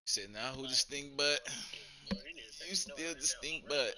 Said now who the stink butt? You still the stink butt.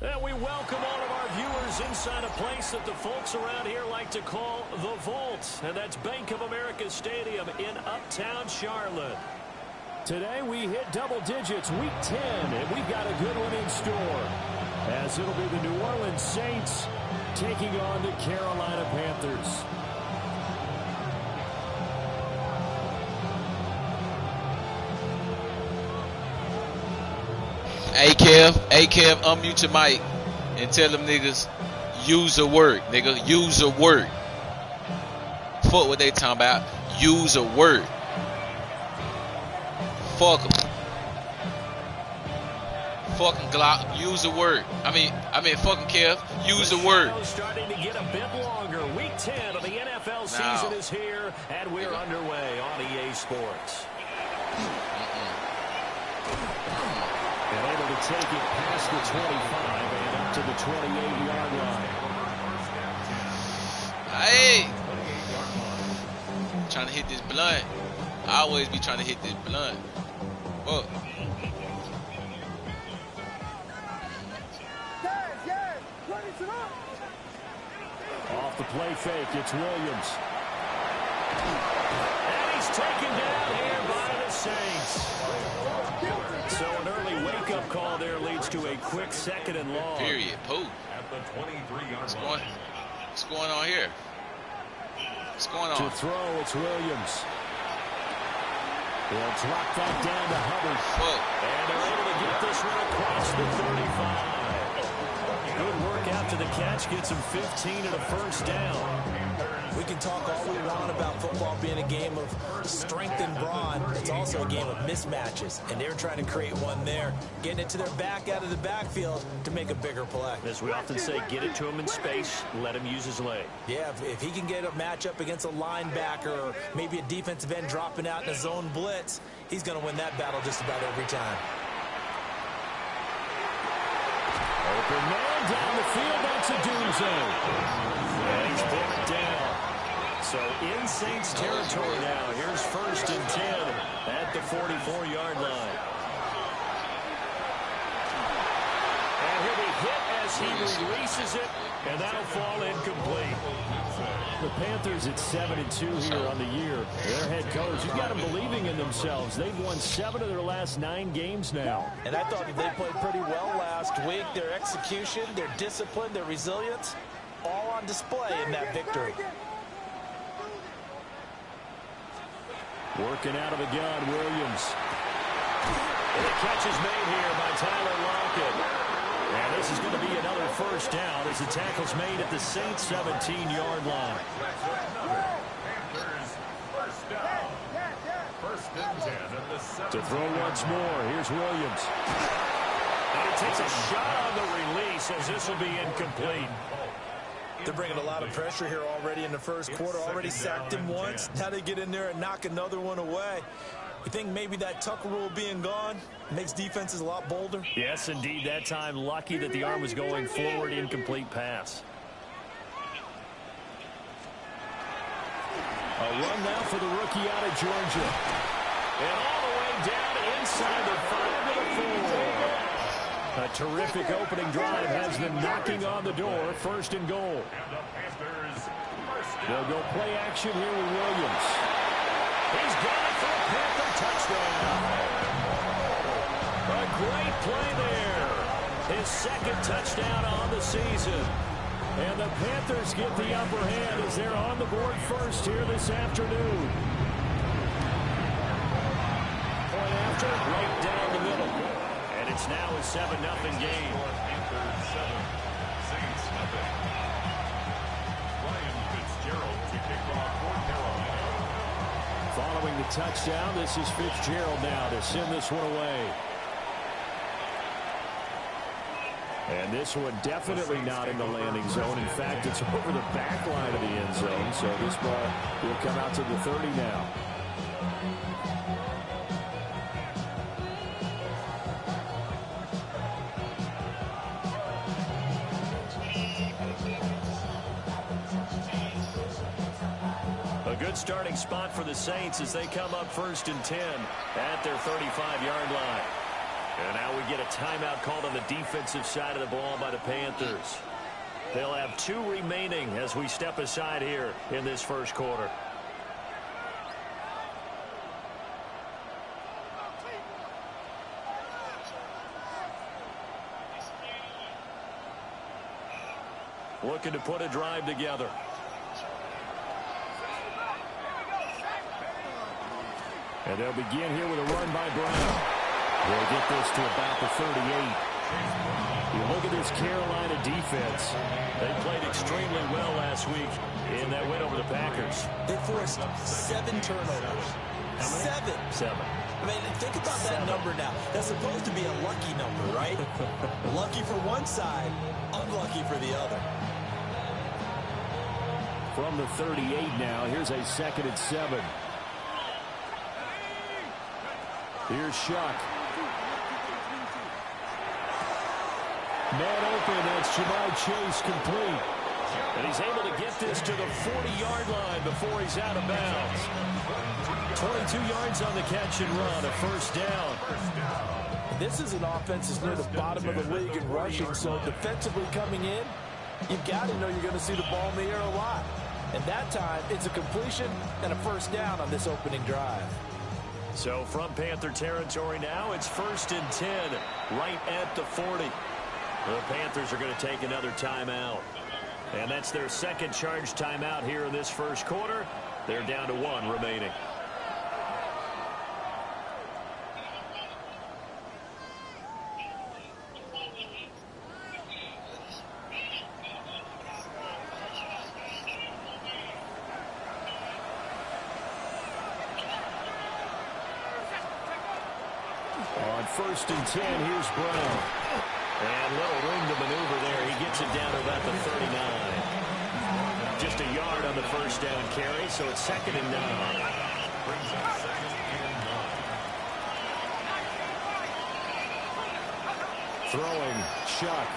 And we welcome all of our viewers inside a place that the folks around here like to call the Vault. And that's Bank of America Stadium in Uptown Charlotte. Today we hit double digits, week 10, and we've got a good one in store. As it'll be the New Orleans Saints taking on the Carolina Panthers. Hey Kev, unmute your mic and tell them niggas use a word, nigga. Use a word. Fuck what they talking about. Use a word. Fuck them. Fucking Glock. Use a word. I mean, fucking Kev. Use a word. Starting to get a bit longer. Week 10 of the NFL season is here, and we're underway on EA Sports. And able to take it past the 25 and up to the 28-yard line. Hey! Trying to hit this blunt. I always be trying to hit this blunt. Whoa. Off the play fake, it's Williams. And he's taken down here by the Saints. So an early wake-up call there leads to a quick second and long. Period. Poop. What's going on here? What's going on? To throw, it's Williams. They'll drop that down to Hubbard. And they're able to get this one across the 35. Good work after the catch. Gets him 15 and a first down. We can talk all we want about football being a game of strength and brawn. It's also a game of mismatches, and they're trying to create one there, getting it to their back out of the backfield to make a bigger play. As we often say, get it to him in space, let him use his leg. Yeah, if he can get a matchup against a linebacker or maybe a defensive end dropping out in a zone blitz, he's going to win that battle just about every time. Open man down the field, that's a doom zone. And he's brought down. So in Saints territory now. Here's 1st and 10 at the 44-yard line. And he'll be hit as he releases it, and that'll fall incomplete. The Panthers at 7-2 here on the year. Their head coach, you've got them believing in themselves. They've won 7 of their last 9 games now. And I thought that they played pretty well last week. Their execution, their discipline, their resilience, all on display in that victory. Working out of the gun, Williams. And the catch is made here by Tyler Lockett. And this is going to be another first down as the tackle's made at the Saints' 17-yard line. To throw once more, here's Williams. And he takes a shot on the release as this will be incomplete. They're bringing a lot of pressure here already in the first quarter. Already sacked him once. Now they get in there and knock another one away. You think maybe that Tucker rule being gone makes defenses a lot bolder? Yes, indeed. That time, lucky that the arm was going forward. Incomplete pass. A run now for the rookie out of Georgia. And all the way down inside the 5 to the 4. A terrific opening drive has them knocking on the door. 1st and goal. They'll go play action here with Williams. He's got it for a Panther touchdown. A great play there. His 2nd touchdown on the season. And the Panthers get the upper hand as they're on the board first here this afternoon. Point after, right down the middle. And it's now a 7-0 game. Panthers 7, Saints 0. Ryan Fitzgerald to kick off for Carolina. touchdown. This is Fitzgerald now to send this one away. And this one definitely not in the landing zone. In fact, it's over the back line of the end zone. So this ball will come out to the 30 now. A good starting spot for the Saints as they come up 1st and 10 at their 35-yard line. And now we get a timeout called on the defensive side of the ball by the Panthers. They'll have 2 remaining as we step aside here in this first quarter. Looking to put a drive together. And they'll begin here with a run by Brown. They'll get this to about the 38. You look at this Carolina defense. They played extremely well last week in that win over the Packers. They forced 7 turnovers. How many? 7. I mean, think about that number now. That's supposed to be a lucky number, right? Lucky for one side, unlucky for the other. From the 38 now, here's a 2nd and 7. Here's Shuck. Man open, that's Jamar Chase complete. And he's able to get this to the 40-yard line before he's out of bounds. 22 yards on the catch and run, a 1st down. This is an offense that's near the bottom of the league in rushing, so defensively coming in, you've got to know you're going to see the ball in the air a lot. And that time, it's a completion and a 1st down on this opening drive. So from Panther territory now, it's 1st and 10, right at the 40. The Panthers are going to take another timeout. And that's their 2nd charge timeout here in this first quarter. They're down to 1 remaining. On 1st and 10, here's Brown. And little room to maneuver there. He gets it down to about the 39. Just a yard on the 1st down carry, so it's 2nd and 9. Throwing, Shuck.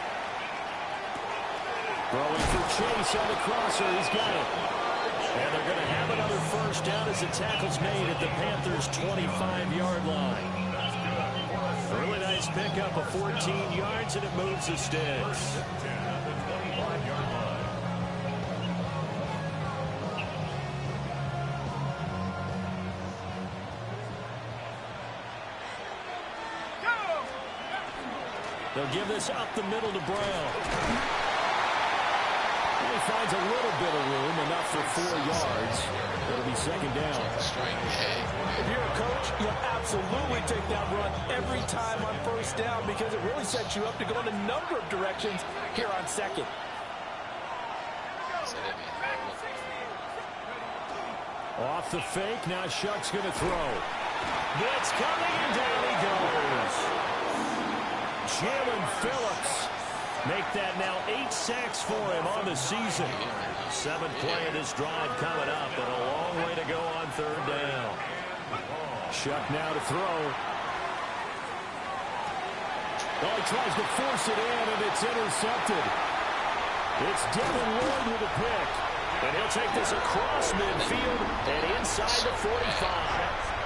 Throwing for Chase on the crosser. He's got it. And they're going to have another 1st down as the tackle's made at the Panthers' 25-yard line. Really nice pickup of 14 yards, and it moves the sticks. They'll give this up the middle to Brown. And he finds a little bit of room, enough for 4 yards. It'll be 2nd down. If you're a coach, you'll absolutely take that run every time on 1st down because it really sets you up to go in a number of directions here on 2nd. Off the fake, now Shuck's going to throw. Blitz coming, and down he goes. Jalen Phillips make that now 8 sacks for him on the season. 7th play of this drive coming up, and a long way to go on 3rd down. Shuck now to throw. Oh, he tries to force it in, and it's intercepted. It's Devin Lloyd with a pick. And he'll take this across midfield and inside the 45.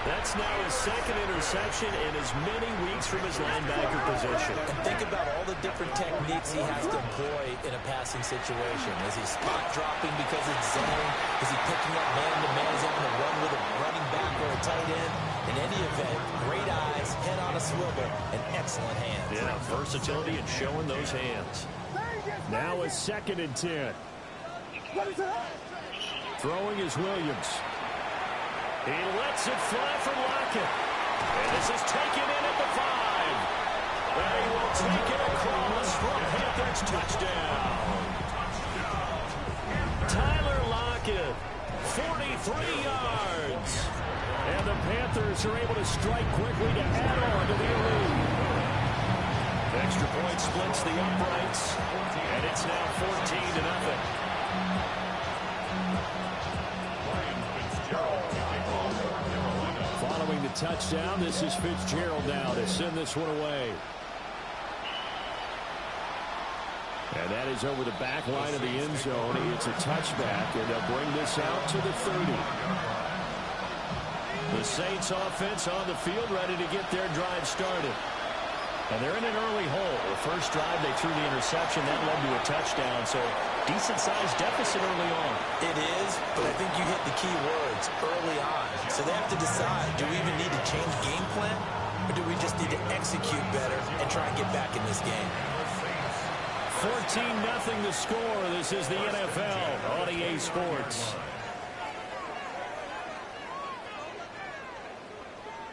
That's now his 2nd interception in as many weeks from his linebacker position. And think about all the different techniques he has to employ in a passing situation. Is he spot dropping because it's zone? Is he picking up man-to-man? Is he having to run with a running back or a tight end? In any event, great eyes, head on a swivel, and excellent hands. Yeah, versatility and showing those hands. Now a 2nd and 10. Throwing is Williams. He lets it fly from Lockett. And this is taken in at the 5. And he will take it across for a Panthers touchdown. Tyler Lockett, 43 yards. And the Panthers are able to strike quickly to add on to the lead. Extra point splits the uprights, and it's now 14-0. Following the touchdown, this is Fitzgerald now to send this one away. And that is over the back line of the end zone. It's a touchback, and they'll bring this out to the 30. The Saints offense on the field ready to get their drive started. And they're in an early hole. The first drive, they threw the interception. That led to a touchdown. So, decent-sized deficit early on. It is, but I think you hit the key words early on. So they have to decide, do we even need to change game plan? Or do we just need to execute better and try and get back in this game? 14-0 the score. This is the NFL on EA Sports.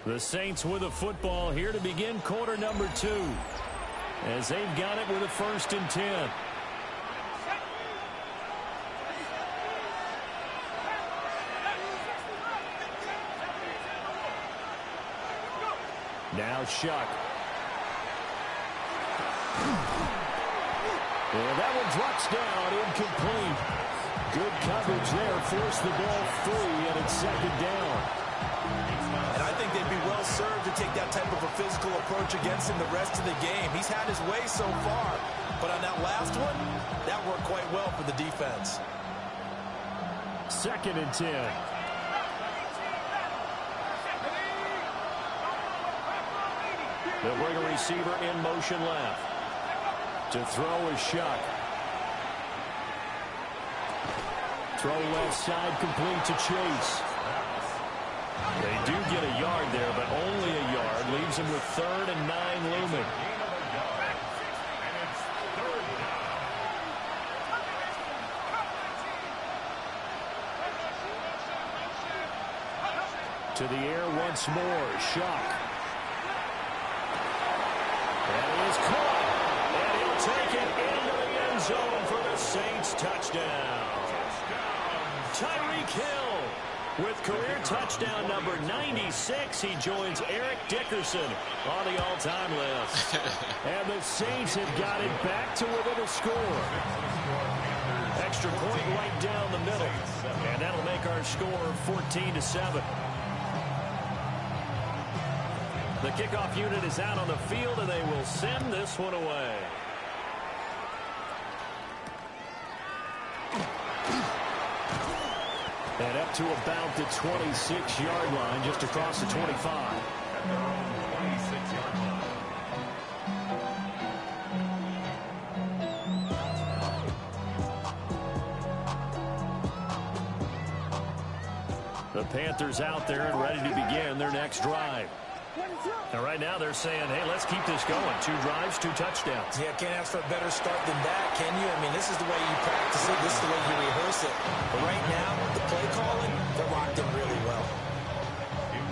The Saints with the football here to begin quarter number 2. As they've got it with a 1st and 10. Now Shuck. And that one drops down, incomplete. Good coverage there, forced the ball free, and it's 2nd down. And I think they'd be well served to take that type of a physical approach against him the rest of the game. He's had his way so far, but on that last one, that worked quite well for the defense. 2nd and 10. They'll bring a receiver in motion left. To throw is Shuck. Throw left side complete to Chase. They do get a yard there, but only a yard. Leaves him with 3rd and 9 looming. To the air once more. Shuck. That is caught. And he'll take it into the end zone for the Saints touchdown. Tyreek Hill with career touchdown number 96. He joins Eric Dickerson on the all-time list. And the Saints have got it back to within a score. Extra point right down the middle. And that'll make our score 14-7. The kickoff unit is out on the field, and they will send this one away. And up to about the 26-yard line, just across the 25. The Panthers out there and ready to begin their next drive. And right now they're saying, hey, let's keep this going. 2 drives, 2 touchdowns. Yeah, can't ask for a better start than that, can you? I mean, this is the way you practice it. This is the way you rehearse it. But right now, the play calling, they're locked in really well.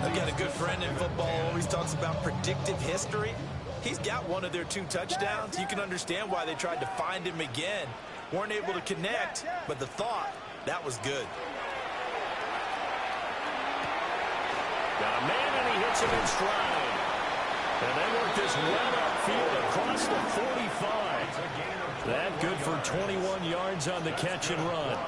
I've got a good friend in football who always talks about predictive history. He's got one of their 2 touchdowns. You can understand why they tried to find him again. Weren't able to connect, but the thought, that was good. Got a man, and he hits him in stride. And they work this well upfield across the 45. That good for 21 yards on the catch and run.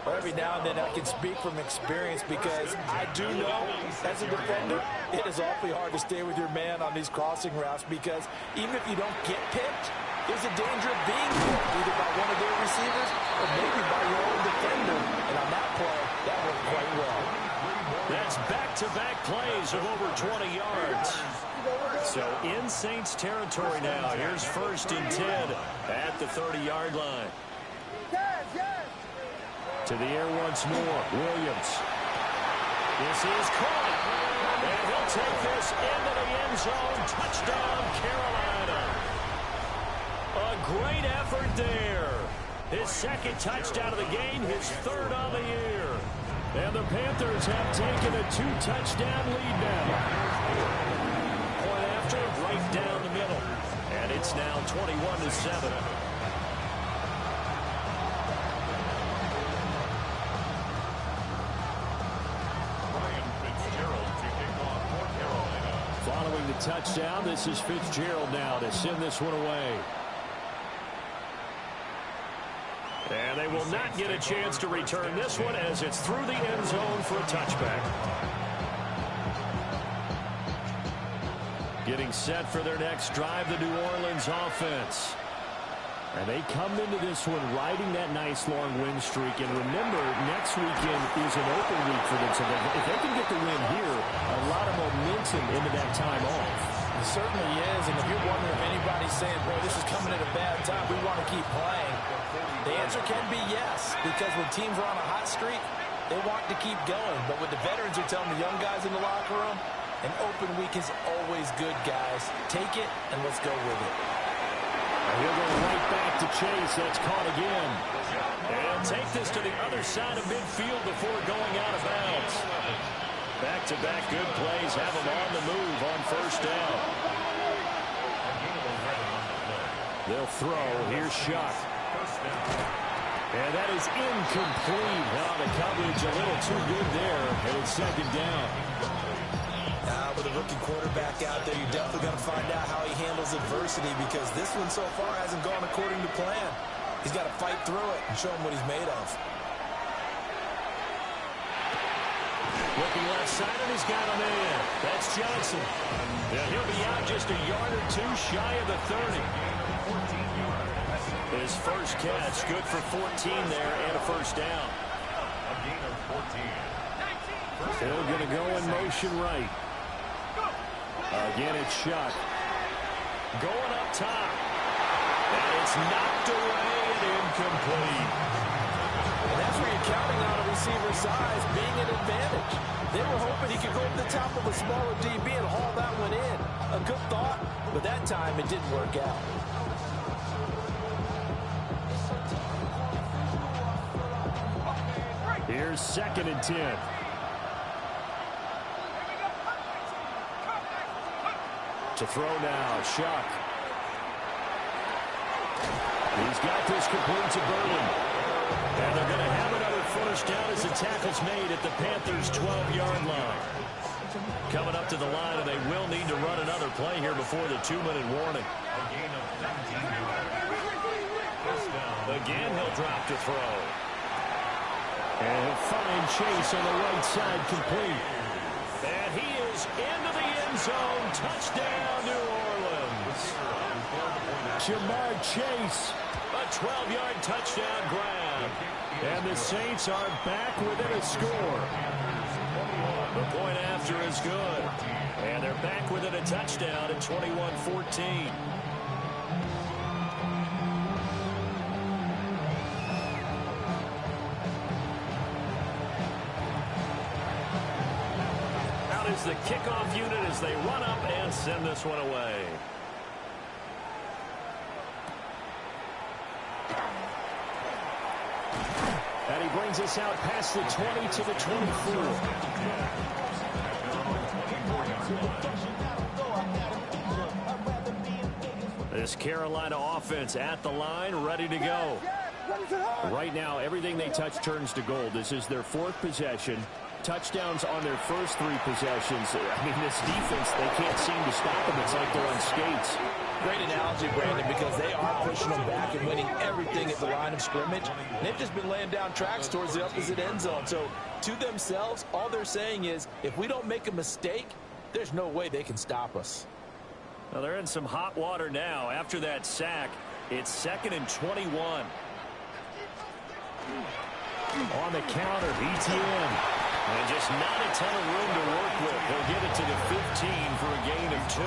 Every now and then I can speak from experience because I do know as a defender it is awfully hard to stay with your man on these crossing routes because even if you don't get picked, there's a danger of being picked either by one of their receivers or maybe by your own defender. And on that play, that worked quite well. That's back-to-back plays of over 20 yards. So in Saints territory now. Here's 1st and 10 at the 30-yard line. To the air once more. Williams. This is caught. And he'll take this into the end zone. Touchdown, Carolina. A great effort there. His 2nd touchdown of the game, his 3rd on the year. And the Panthers have taken a 2-touchdown lead now. Point after, right down the middle. And it's now 21-7. touchdown. This is Fitzgerald now to send this one away. And they will not get a chance to return this one as it's through the end zone for a touchback. Getting set for their next drive, the New Orleans offense. And they come into this one riding that nice long win streak. And remember, next weekend is an open week for them. So if they can get the win here, a lot of momentum into that time off. It certainly is. And if you're wondering if anybody's saying, boy, this is coming at a bad time, we want to keep playing, the answer can be yes. Because when teams are on a hot streak, they want to keep going. But what the veterans are telling the young guys in the locker room, an open week is always good, guys. Take it and let's go with it. He'll go right back to Chase. That's caught again. And he'll take this to the other side of midfield before going out of bounds. Back-to-back good plays have him on the move on first down. They'll throw. Here's Shuck. And that is incomplete. Now the coverage a little too good there. And it's second down. With a rookie quarterback out there, you're definitely going to find out how he handles adversity, because this one so far hasn't gone according to plan. He's got to fight through it and show him what he's made of. Looking left side, and he's got him in. That's Johnson. And he'll be out just a yard or two shy of the 30. His first catch, good for 14 there and a first down. Still going to go in motion right. Again, it's Shuck. Going up top. And it's knocked away and incomplete. And that's where you're counting on a receiver's size being an advantage. They were hoping he could go to the top of a smaller DB and haul that one in. A good thought, but that time it didn't work out. Here's 2nd and 10. To throw now, Shuck. He's got this complete to Burden. And they're going to have another first down as the tackle's made at the Panthers' 12-yard line. Coming up to the line, and they will need to run another play here before the 2-minute warning. Again, he'll drop to throw. And he'll find Chase on the right side complete. And he is into the end zone. Touchdown, New Orleans. Jamar Chase. A 12-yard touchdown grab. And the Saints are back within a score. The point after is good. And they're back within a touchdown at 21-14. Is the kickoff unit as they run up and send this one away. And he brings us out past the 20 to the 24. This Carolina offense at the line, ready to go. Right now, everything they touch turns to gold. This is their 4th possession. Touchdowns on their first 3 possessions. I mean, this defense, they can't seem to stop them. It's like they're on skates. Great analogy, Brandon, because they are pushing them back and winning everything at the line of scrimmage. They've just been laying down tracks towards the opposite end zone. So, to themselves, all they're saying is, if we don't make a mistake, there's no way they can stop us. Well, they're in some hot water now. After that sack, it's 2nd and 21. On the counter, ETN. And just not a ton of room to work with. They'll get it to the 15 for a gain of 2.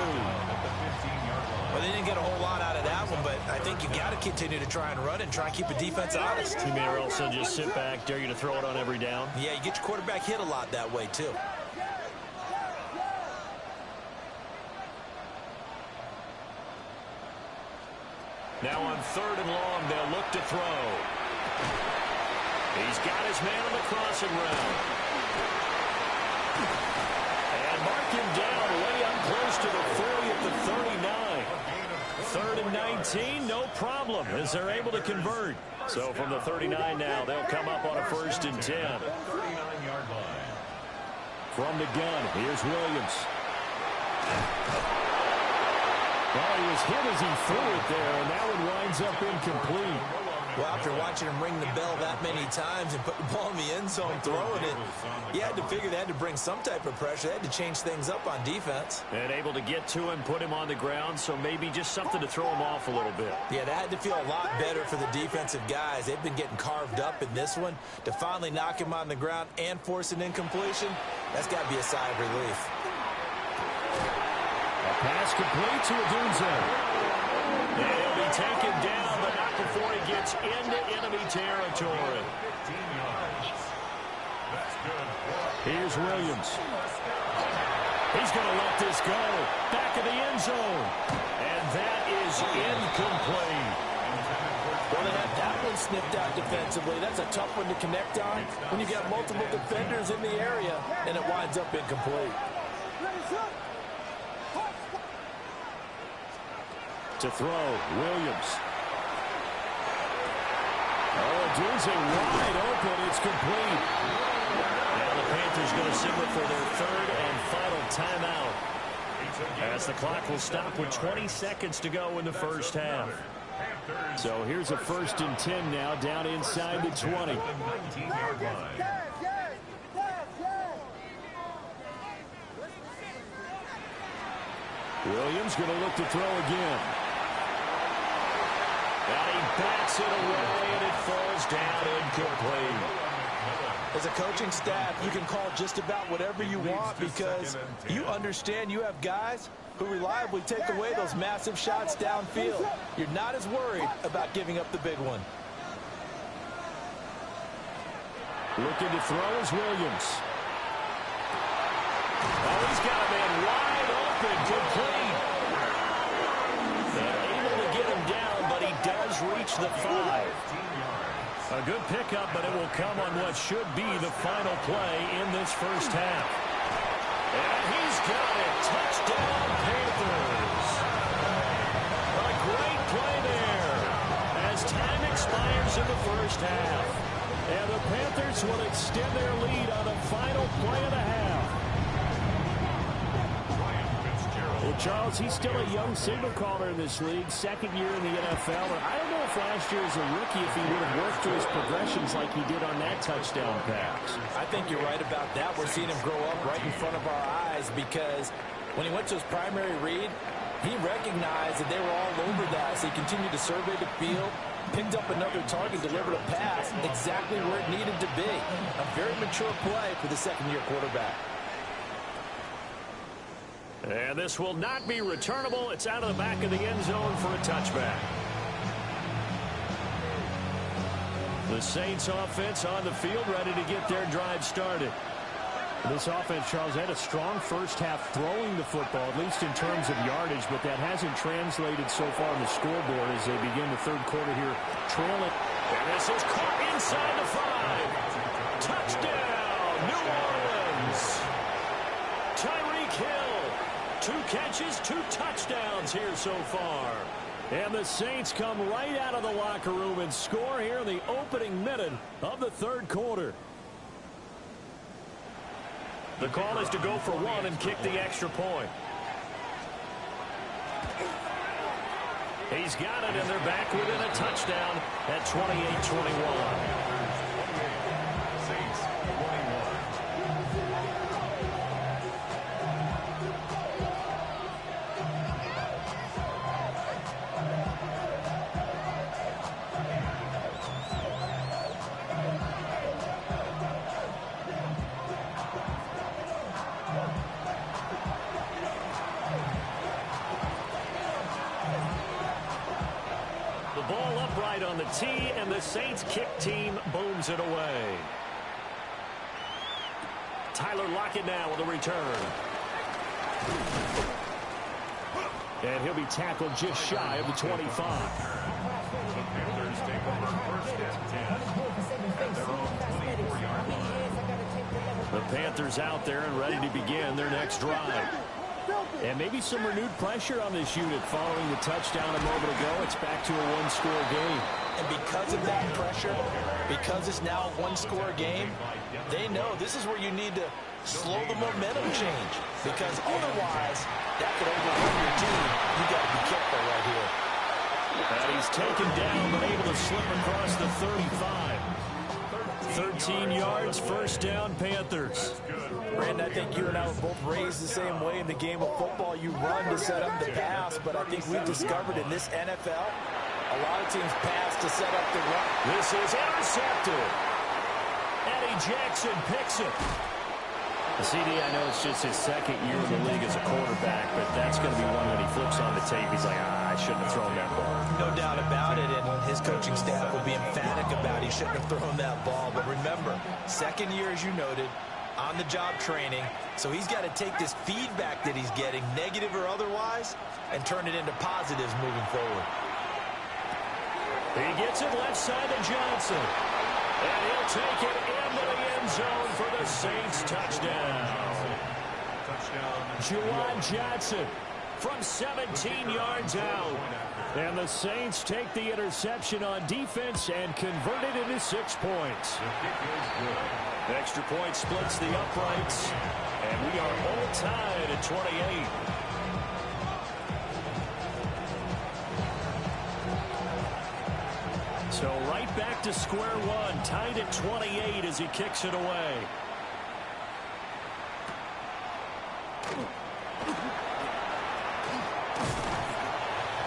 Well, they didn't get a whole lot out of that one, but I think you got to continue to try and run and try and keep the defense honest. You may also just sit back, dare you to throw it on every down. Yeah, you get your quarterback hit a lot that way, too. Now on 3rd and long, they'll look to throw. He's got his man on the crossing route. And mark him down way up close to the 40 at the 39. 3rd and 19, no problem, as they're able to convert. So from the 39 now, they'll come up on a 1st and 10. From the gun, here's Williams. Well, he was hit as he threw it there, and that one winds up incomplete. Well, after watching him ring the bell that many times and put the ball in the end zone throwing it, you had to figure they had to bring some type of pressure. They had to change things up on defense. And able to get to him, put him on the ground, so maybe just something to throw him off a little bit. Yeah, that had to feel a lot better for the defensive guys. They've been getting carved up in this one. To finally knock him on the ground and force an incompletion, that's got to be a sigh of relief. A pass complete to Odunze. And he'll be taken down, but not before he gets into enemy territory. Here's Williams. He's going to let this go. Back of the end zone. And that is incomplete. Well, they had that one snipped out defensively. That's a tough one to connect on when you've got multiple defenders in the area, and it winds up incomplete. To throw, Williams. Oh, Odunze wide open. It's complete. Now the Panthers going to signal for their third and final timeout, as the clock will stop with 20 seconds to go in the first half. So here's a 1st and 10 now, down inside the 20. Williams going to look to throw again. And he bats it away, and it falls down incomplete. As a coaching staff, you can call just about whatever you want because you understand you have guys who reliably take away those massive shots downfield. You're not as worried about giving up the big one. Looking to throw is Williams. Oh, he's got a man wide open, complete. And able to get him down, but he does reach the 5. A good pickup, but it will come on what should be the final play in this first half. And he's got it. Touchdown, Panthers. A great play there as time expires in the first half. And the Panthers will extend their lead on the final play of the half. Well, Charles, he's still a young signal caller in this league, 2nd year in the NFL. And I don't know if last year as a rookie, if he would have worked through his progressions like he did on that touchdown pass. I think you're right about that. We're seeing him grow up right in front of our eyes because when he went to his primary read, he recognized that they were all over that. So he continued to survey the field, picked up another target, delivered a pass exactly where it needed to be. A very mature play for the 2nd-year quarterback. And this will not be returnable. It's out of the back of the end zone for a touchback. The Saints offense on the field, ready to get their drive started. This offense, Charles, had a strong first half throwing the football, at least in terms of yardage, but that hasn't translated so far on the scoreboard as they begin the 3rd quarter here, trailing. And this is caught inside the 5. Touchdown, New Orleans. Tyreek Hill. 2 catches, 2 touchdowns here so far. And the Saints come right out of the locker room and score here in the opening minute of the 3rd quarter. The call is to go for 1 and kick the extra point. He's got it, and they're back within a touchdown at 28-21. On the tee, and the Saints kick team booms it away. Tyler Lockett now with a return. And he'll be tackled just shy of the 25. The Panthers out there and ready to begin their next drive. And maybe some renewed pressure on this unit following the touchdown a moment ago. It's back to a 1-score game. And because of that pressure, because it's now a one-score game, they know this is where you need to slow the momentum change. Because otherwise, that could overwhelm your team. You got to be careful right here. And he's taken down, but able to slip across the 35. 13 yards, first down, Panthers. Brandon, I think you and I were both raised the same way in the game of football. You run to set up the pass, but I think we've discovered in this NFL, a lot of teams pass to set up the run. This is intercepted. Eddie Jackson picks it. CD, I know it's just his second year in the league as a quarterback, but that's going to be one when he flips on the tape. He's like, I shouldn't have thrown that ball. No doubt about it, and his coaching staff will be emphatic about he shouldn't have thrown that ball. But remember, second year, as you noted, on-the-job training, so he's got to take this feedback that he's getting, negative or otherwise, and turn it into positives moving forward. He gets it left side to Johnson. And he'll take it into the end zone for the Saints touchdown. Juwan Johnson from 17 yards out. And the Saints take the interception on defense and convert it into 6 points. Extra point splits the uprights. And we are all tied at 28. So right back to square one, tied at 28 as he kicks it away.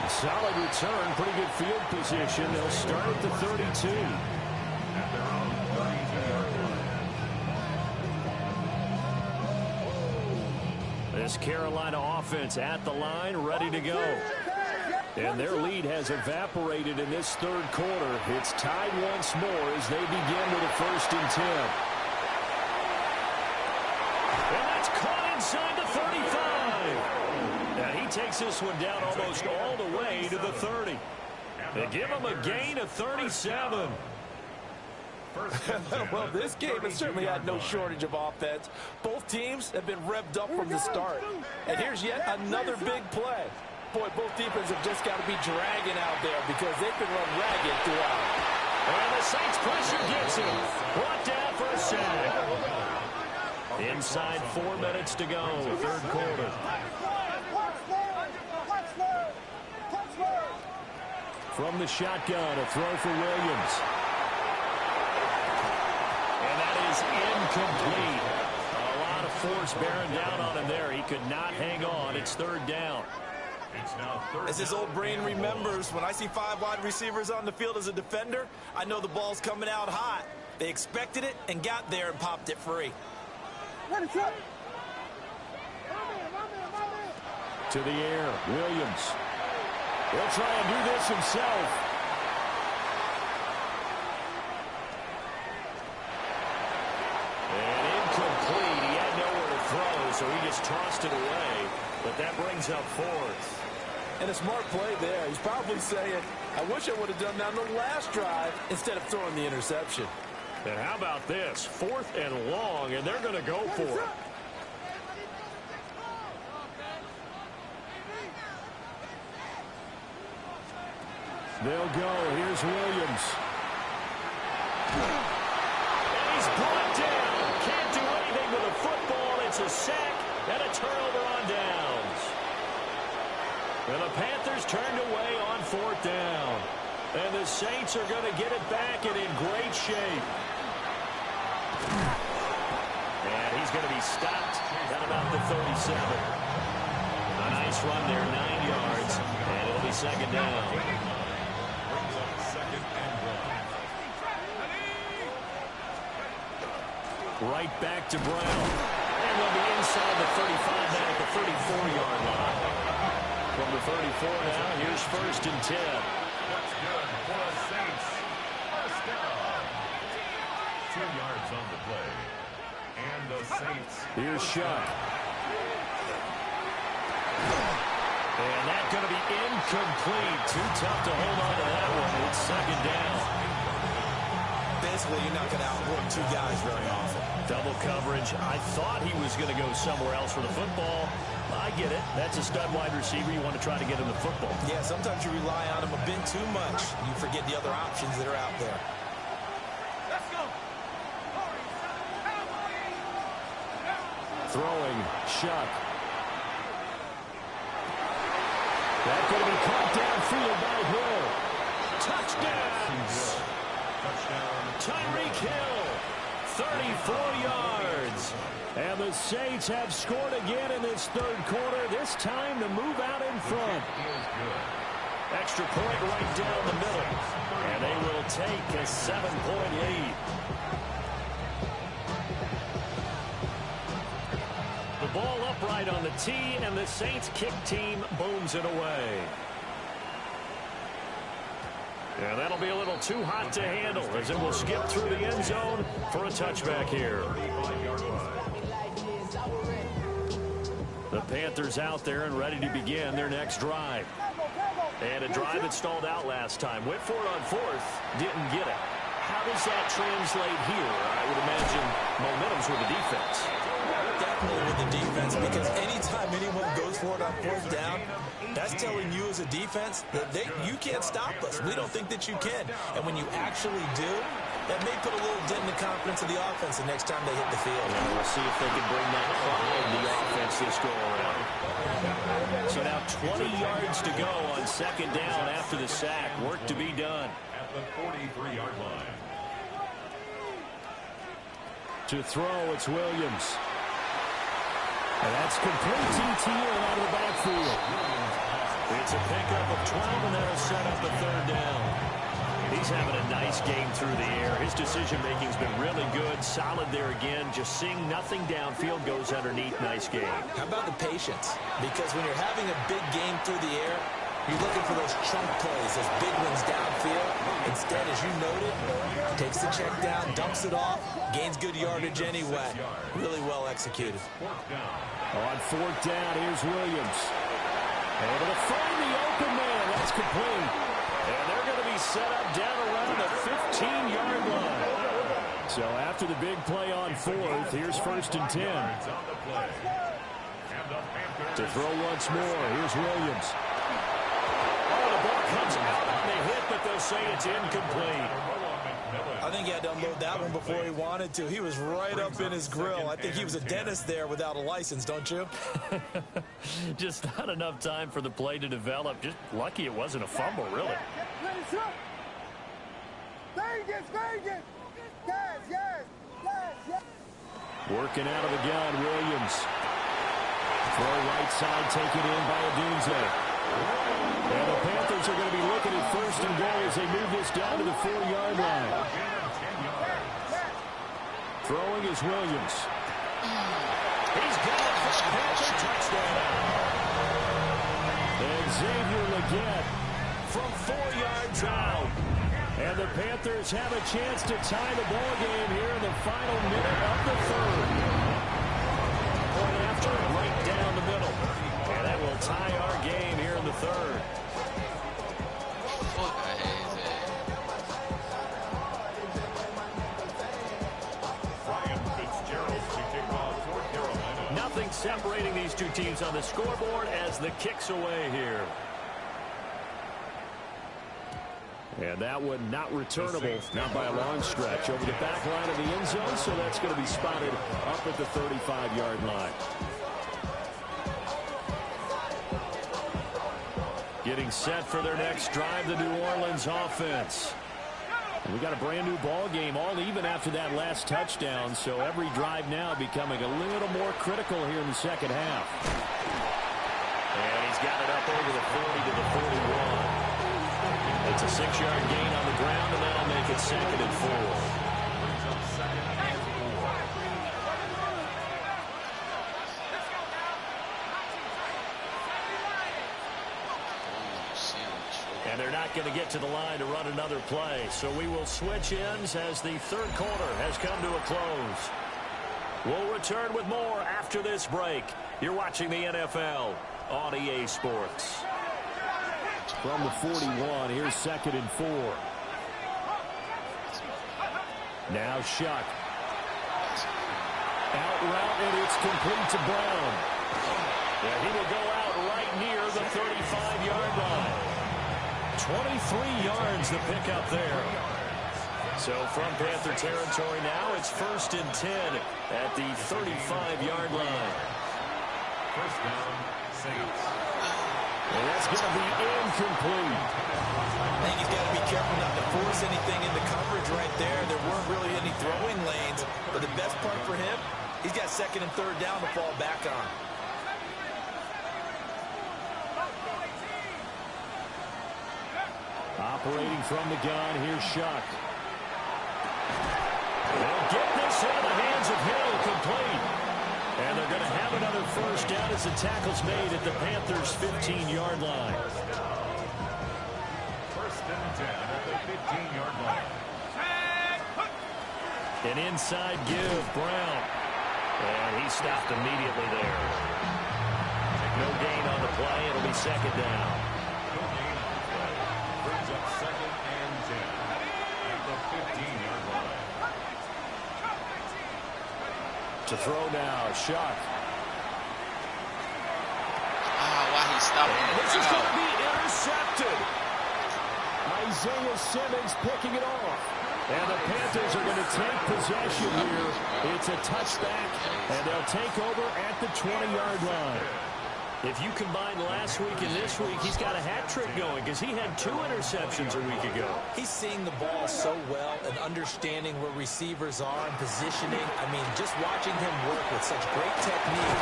Solid return, pretty good field position. They'll start at the 32. This Carolina offense at the line, ready to go. And their lead has evaporated in this third quarter. It's tied once more as they begin with a 1st and 10. And that's caught inside the 35. And he takes this one down almost all the way to the 30. They give him a gain of 37. Well, this game has certainly had no shortage of offense. Both teams have been revved up from the start. And here's yet another big play. Boy, both defenses have just got to be dragging out there because they've been run ragged throughout. And the Saints pressure gets him. Brought down for a sack. Inside 4 minutes to go, third quarter. From the shotgun, a throw for Williams. And that is incomplete. A lot of force bearing down on him there. He could not hang on. It's third down. As his old brain remembers, when I see 5 wide receivers on the field as a defender, I know the ball's coming out hot. They expected it and got there and popped it free. To the air, Williams. He'll try and do this himself. And incomplete. He had nowhere to throw, so he just tossed it away. But that brings up 4th. And a smart play there. He's probably saying, I wish I would have done that on the last drive instead of throwing the interception. And how about this? 4th and long, and they're going to go for it. They'll go. Here's Williams. And he's brought down. Can't do anything with a football. It's a sack and a turnover on downs. And the Panthers turned away on 4th down. And the Saints are going to get it back and in great shape. And he's going to be stopped at about the 37. A nice run there, 9 yards. And it'll be second down. Right back to Brown. And they'll be inside the 35 now at the 34-yard line. From the 34 now, here's 1st and 10. That's good for the Saints. First down. 2 yards on the play. And the Saints. Here's Shuck. And that's going to be incomplete. Too tough to hold on to that one. It's second down. Basically, you're not going to outwork 2 guys very often. Double coverage. I thought he was going to go somewhere else for the football. I get it. That's a stud wide receiver. You want to try to get him the football. Yeah, sometimes you rely on him a bit too much. You forget the other options that are out there. Let's go. Throwing, Shuck. That's going to be caught downfield by Hill. Touchdowns. Tyreek Hill, 34 yards. And the Saints have scored again in this third quarter, this time to move out in front. Extra point right down the middle. And they will take a 7-point lead. The ball upright on the tee, and the Saints kick team booms it away. And that'll be a little too hot to handle as it will skip through the end zone for a touchback here. The Panthers out there and ready to begin their next drive. And a drive that stalled out last time. Went for it on fourth, didn't get it. How does that translate here? I would imagine momentum's with the defense. Definitely with the defense, because anytime anyone goes for it on fourth down, that's telling you as a defense that you can't stop us. We don't think that you can. And when you actually do, that may put a little dent in the confidence of the offense the next time they hit the field. And we'll see if they can bring that pride in the offense this go around. So now 20 yards to go on second down after the sack. Work to be done. At the 43-yard line. To throw, it's Williams. And that's complete TTN out of the backfield. It's a pickup of 12, and that'll set up a third down. He's having a nice game through the air. His decision-making's been really good. Solid there again. Just seeing nothing downfield goes underneath. Nice game. How about the patience? Because when you're having a big game through the air, you're looking for those chunk plays, those big ones downfield. Instead, as you noted, takes the check down, dumps it off, gains good yardage anyway. Really well executed. On fourth down, here's Williams. Able to find the open man. That's complete. And they're going to be set up down around the 15-yard line. So after the big play on fourth, here's first and 10. To throw once more, here's Williams. Oh, the ball comes out on the hit, but they'll say it's incomplete. I think he had to unload that one before he wanted to. He was right up in his grill. I think he was a dentist there without a license, don't you? Just not enough time for the play to develop. Just lucky it wasn't a fumble, really. Working out of the gun, Williams. Throw right side, take it in by Adunze. And the Panthers are going to be looking at first and goal as they move this down to the 4-yard line. Throwing is Williams. He's got it for a Panther touchdown. And Xavier Legette from 4 yards out. And the Panthers have a chance to tie the ball game here in the final minute of the third. Point after, right down the middle. And that will tie our game here in the third. Nothing separating these two teams on the scoreboard as the kick's away here. And that one not returnable, not by a long stretch, over the back line of the end zone, so that's going to be spotted up at the 35-yard line. Getting set for their next drive, the New Orleans offense. And we got a brand new ball game, all even after that last touchdown, so every drive now becoming a little more critical here in the second half. And he's got it up over the 40 to the 41. It's a 6-yard gain on the ground, and that'll make it second and 4. And they're not going to get to the line to run another play. So we will switch ends as the third quarter has come to a close. We'll return with more after this break. You're watching the NFL on EA Sports. From the 41, here's second and 4. Now Shuck. Out route, and it's complete to Brown. And he will go out right near the 35-yard line. 23 yards the pickup there. So from Panther territory now, it's 1st and 10 at the 35-yard line. First down, Saints. And that's going to be incomplete. I think he's got to be careful not to force anything into coverage right there. There weren't really any throwing lanes. But the best part for him, he's got 2nd and 3rd down to fall back on. Operating from the gun, here's Shuck. They'll get this into the hands of Hill, complete. And they're going to have another first down as the tackle's made at the Panthers' 15-yard line. First and 10 at the 15-yard line. An inside give, Brown. And he stopped immediately there. No gain on the play. It'll be 2nd down. No gain on the play. Brings up 2nd and 10 at the 15-yard line. To throw now, Shuck. Why he stopped him? This is going to be intercepted. Isaiah Simmons picking it off. And the Panthers are going to take possession here. It's a touchback, and they'll take over at the 20-yard line. If you combine last week and this week, he's got a hat trick going because he had 2 interceptions a week ago. He's seeing the ball so well and understanding where receivers are and positioning. I mean, just watching him work with such great technique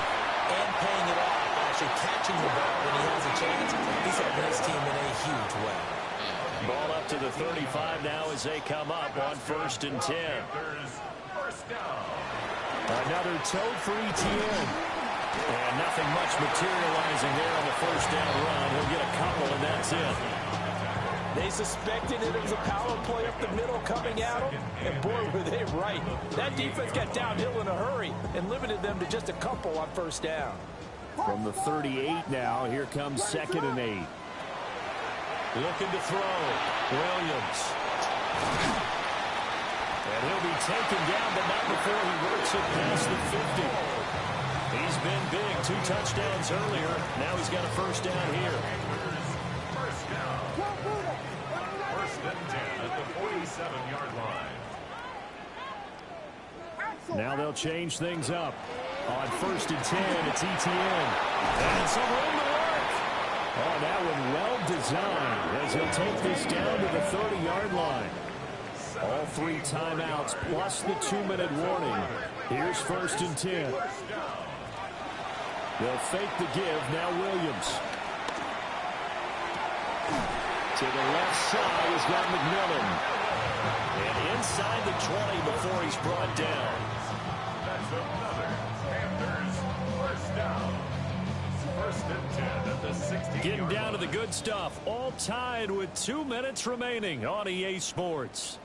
and paying it off, actually catching the ball when he has a chance, he's helping his team in a huge way. Ball up to the 35 now as they come up on 1st and 10. First down. Another toe for ETN. And nothing much materializing there on the first down run. He'll get a couple, and that's it. They suspected it was a power play up the middle coming at them, and boy, were they right. That defense got downhill in a hurry and limited them to just a couple on first down. From the 38 now, here comes 2nd and 8. Looking to throw. Williams. And he'll be taken down, but not before he works it past the 50. He's been big. 2 touchdowns earlier. Now he's got a first down here. First down. First and 10 at the 47-yard line. Now they'll change things up. On 1st and 10, it's ETN. And some room to work. Oh, that one well designed as he'll take this down to the 30-yard line. All 3 timeouts plus the 2-minute warning. Here's 1st and 10. They'll fake the give. Now Williams. To the left side, he's got McMillan. And inside the 20 before he's brought down. That's another Panthers first down. First and 10 at the 60. Getting down to the good stuff. All tied with 2 minutes remaining on EA Sports.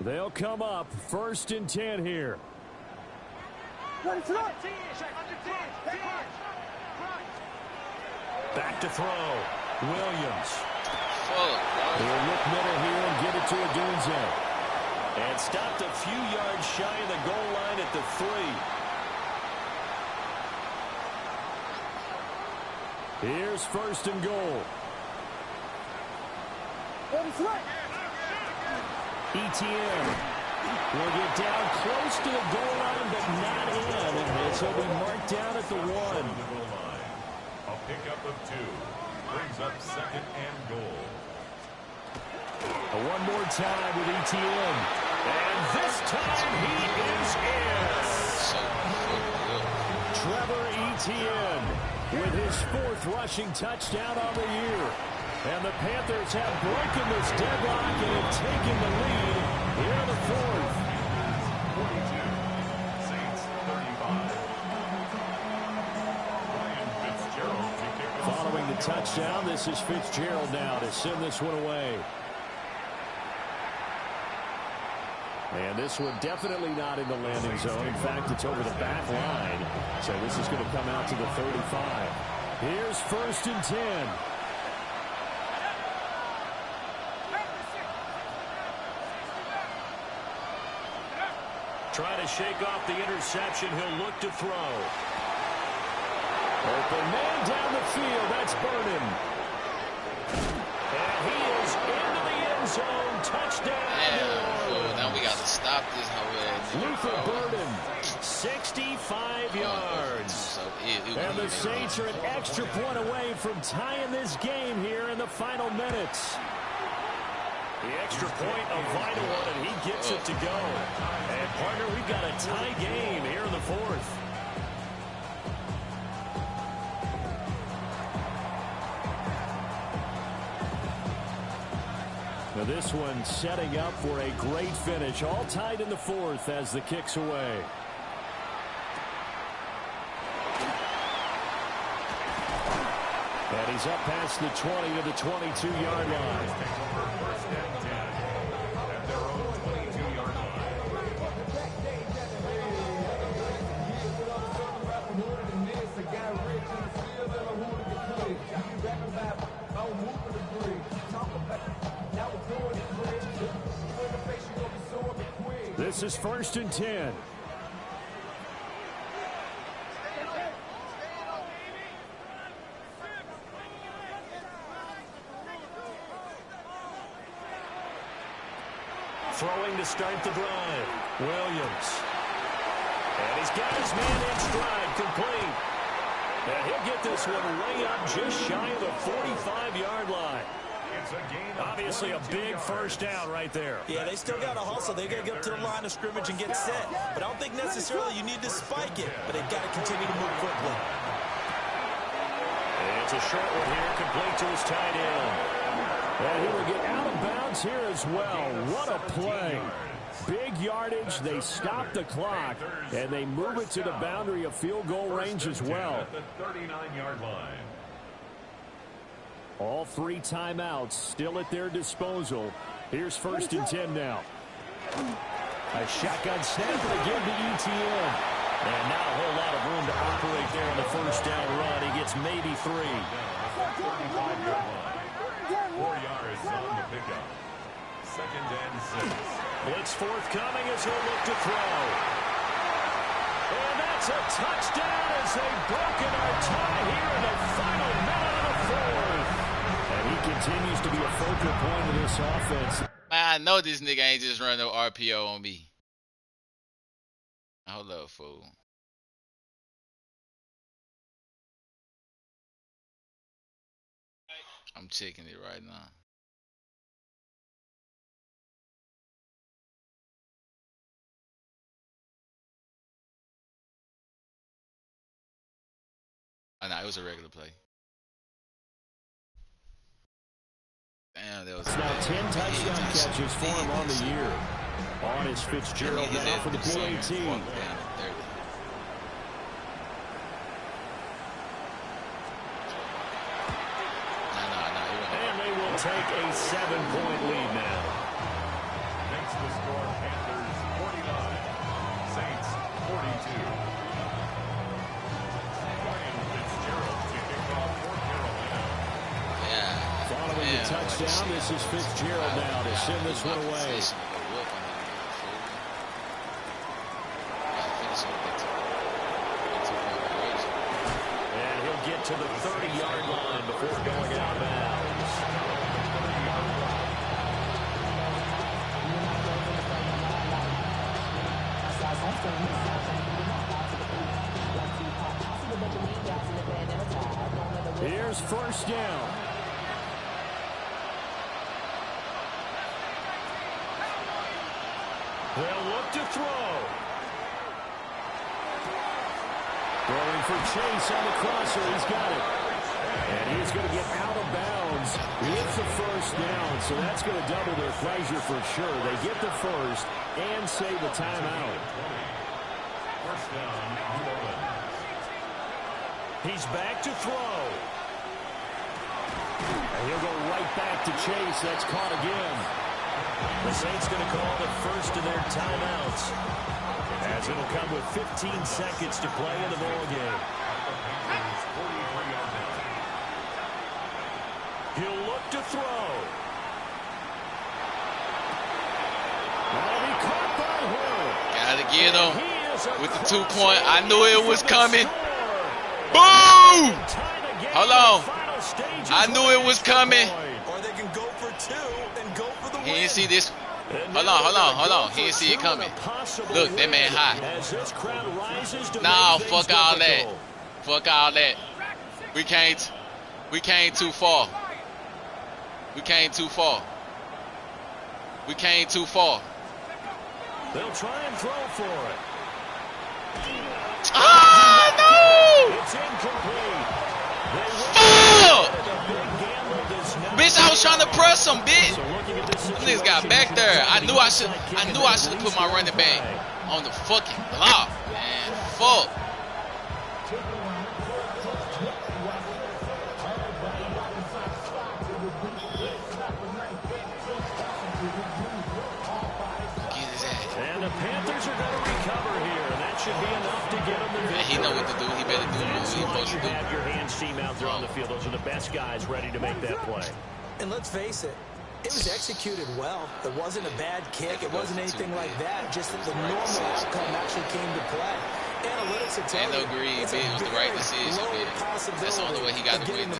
They'll come up 1st and 10 here. Back to throw. Williams. He'll look middle here and get it to Odunze. And stopped a few yards shy of the goal line at the 3. Here's 1st and goal. ETN will get down close to the goal line, but not in. And so we marked down at the 1. A pickup of 2. Brings up 2nd and goal. One more time with ETN. And this time he is in. Trevor Etienne with his 4th rushing touchdown on the year. And the Panthers have broken this deadlock and have taken the lead here in the 4th. 42. Saints 35. Ryan Fitzgerald to kick off. Following the touchdown, this is Fitzgerald now to send this one away. And this one definitely not in the landing zone. In fact, it's over the back line. So this is going to come out to the 35. Here's 1st and 10. Trying to shake off the interception. He'll look to throw. Open man down the field. That's Burden. And he is into the end zone. Touchdown. Yeah, now we got to stop this whole ass. Luther Burden, 65 yards. And the Saints are an extra point away from tying this game here in the final minutes. The extra point, a vital one, and he gets it to go. And, partner, we've got a tie game here in the fourth. Now this one setting up for a great finish. All tied in the fourth as the kick's away. And he's up past the 20 to the 22-yard line. First and 10 at their own 22-yard line. This is 1st and 10. Throwing to start the drive. Williams. And he's got his man in stride, complete. And he'll get this one way up just shy of the 45-yard line. Obviously a big first down right there. Yeah, they still got to hustle. They got to get up to the line of scrimmage and get set. But I don't think necessarily you need to spike it. But they've got to continue to move quickly. And it's a short one here, complete to his tight end. And he will get out of bounds here as well. What a play. Big yardage. They stop the clock, and they move it to the boundary of field goal range as well. The 39-yard line. All three timeouts still at their disposal. Here's 1st and 10 now. A shotgun snap and again to ETN. And not a whole lot of room to operate there on the first down run. He gets maybe 3. 35-yard line. 4 yards on the pickup. 2nd and 6. Blitz forthcoming as he'll look to throw. And that's a touchdown as they've broken our tie here in the final minute of the fourth. And he continues to be a focal point of this offense. I know this nigga ain't just run no RPO on me. Hold up, fool. I'm checking it right now. Oh, no, it was a regular play. Damn, that was now 10 touchdown catches for him on the year. On is Fitzgerald now for the PAT. And they will take a 7-point lead now. Makes the score Panthers 49, Saints 42. Fitzgerald to kick off for Carolina. Following the touchdown, this is Fitzgerald now to send this one away. And he'll get to the 30-yard line before going out of bounds. Here's 1st down. They'll look to throw. Going for Chase on the crosser. He's got it. And he's going to get out of bounds. It's a first down, so that's going to double their pleasure for sure. They get the first and save the timeout. First down, New Orleans. He's back to throw. And he'll go right back to Chase. That's caught again. The Saints going to call the first of their timeouts, as it'll come with 15 seconds to play in the ball game. He'll look to throw. That'll be caught by Hill. Gotta get him with the 2-point. I knew it was coming. Boom! Hold on. I knew it was coming. Or they can go for 2 and go for the win. He didn't see this. Hold on. He didn't see it coming. Look, that man high. Nah, fuck all that. Fuck all that. We came too far. We came too far. They'll try and throw for it. Ah, no! It's incomplete. Fuck! Bitch, I was trying to press him, bitch. Them niggas got back there. I knew I should have put my running back on the fucking block, man. Fuck. Get his ass. And the Panthers are going to recover here, and that should be enough to get them the victory. He know what to do. He better do what he's supposed to do. You have your hands team out there on the field. Those are the best guys ready to make that play. And let's face it, it was executed well. It wasn't a bad kick. It wasn't anything like that. Just that the normal outcome actually came to play. Analytics will tell Ain't no you, greed, it's a bitch. It was the right very decision, low bitch. That's the only way he got to win.